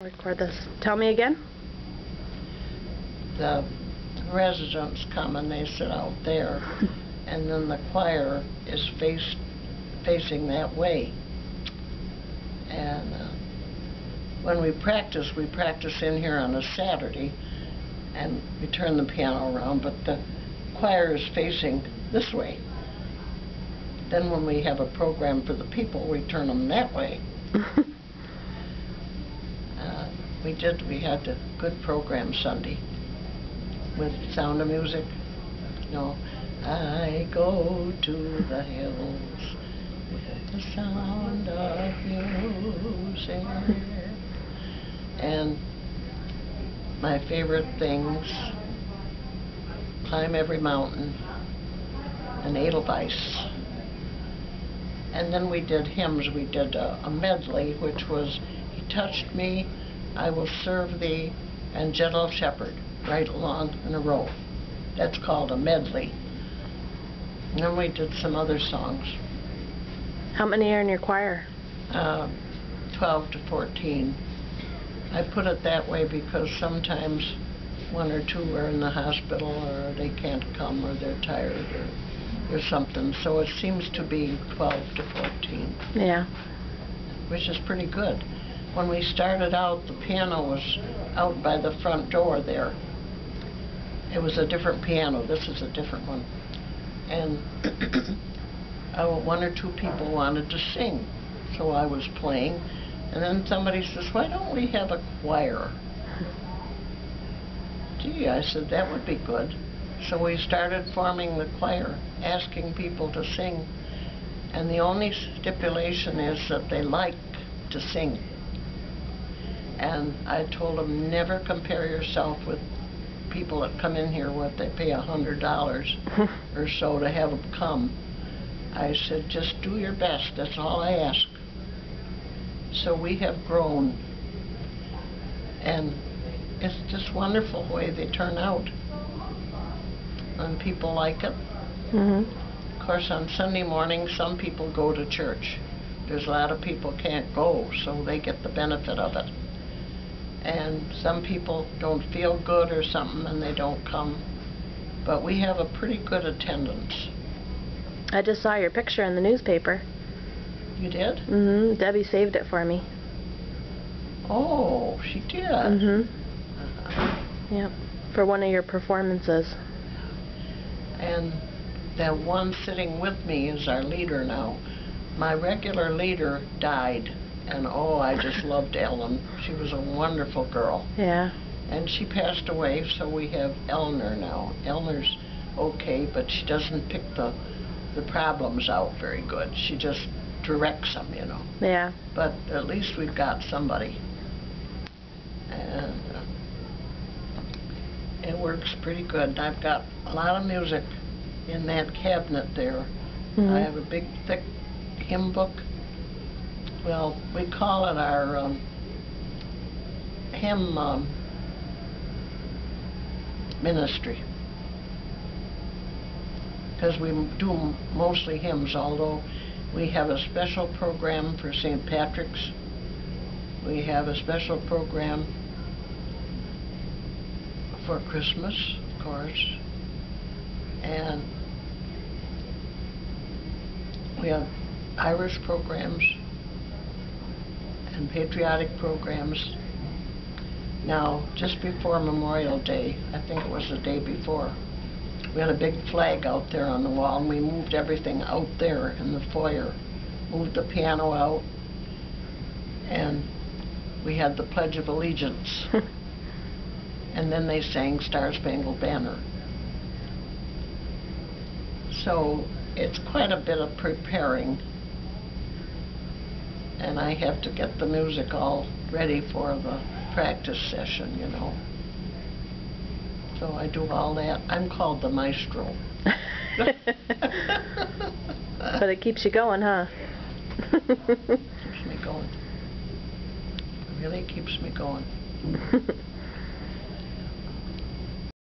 Record this. Tell me again. The residents come and they sit out there, and then the choir is facing that way. And when we practice in here on a Saturday, and we turn the piano around, but the choir is facing this way. Then when we have a program for the people, we turn them that way. We had a good program Sunday with Sound of Music. You know, I go to the hills with the sound of music. And my favorite things, Climb Every Mountain and Edelweiss. And then we did hymns. We did a medley, which was He Touched Me, I Will Serve Thee, and Gentle Shepherd, right along in a row. That's called a medley. And then we did some other songs. How many are in your choir? 12 to 14. I put it that way because sometimes one or two are in the hospital, or they can't come, or they're tired, or something. So it seems to be 12 to 14. Yeah. Which is pretty good. When we started out, the piano was out by the front door there. It was a different piano. This is a different one. And one or two people wanted to sing. So I was playing. And then somebody says, why don't we have a choir? Gee, I said, that would be good. So we started forming the choir, asking people to sing. And the only stipulation is that they like to sing. And I told them, never compare yourself with people that come in here what they pay $100 or so to have them come. I said, just do your best. That's all I ask. So we have grown. And it's just wonderful the way they turn out. And people like it. Mm-hmm. Of course, on Sunday morning, some people go to church. There's a lot of people can't go, so they get the benefit of it. And some people don't feel good or something and they don't come. But we have a pretty good attendance. I just saw your picture in the newspaper. You did? Mm-hmm. Debbie saved it for me. Oh, she did? Mm-hmm. Yep. For one of your performances. And that one sitting with me is our leader now. My regular leader died. And oh, I just loved Ellen. She was a wonderful girl. Yeah. And she passed away, so we have Eleanor now. Eleanor's okay, but she doesn't pick the problems out very good. She just directs them, you know. Yeah. But at least we've got somebody. And it works pretty good. And I've got a lot of music in that cabinet there. Mm-hmm. I have a big, thick hymn book. Well, we call it our hymn ministry, because we do mostly hymns, although we have a special program for St. Patrick's. We have a special program for Christmas, of course, and we have Irish programs and patriotic programs. Now, just before Memorial Day, I think it was the day before, we had a big flag out there on the wall, and we moved everything out there in the foyer, moved the piano out, and we had the Pledge of Allegiance. And then they sang Star Spangled Banner. So it's quite a bit of preparing. And I have to get the music all ready for the practice session, you know. So I do all that. I'm called the maestro. But it keeps you going, huh? Keeps me going. It really keeps me going.